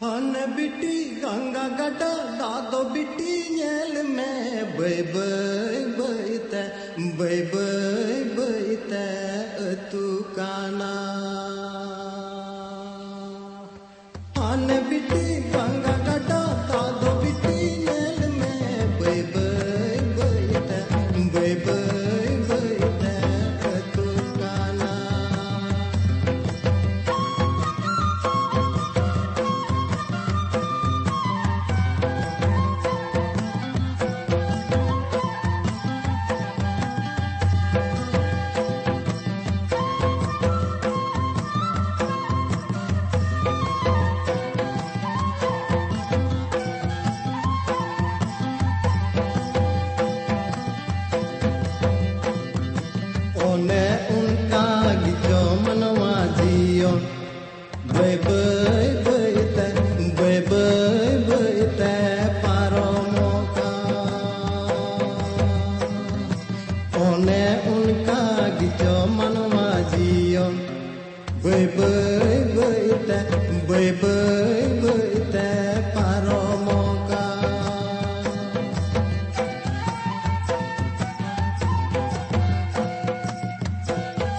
Hane biti ganga gada dado biti nyel me bay bay te tu kana Hane biti ganga gada dado biti nyel me bay te tu kana One unka gijo manwa jiyo bay te paromoka One unka gijo manwa jiyo bay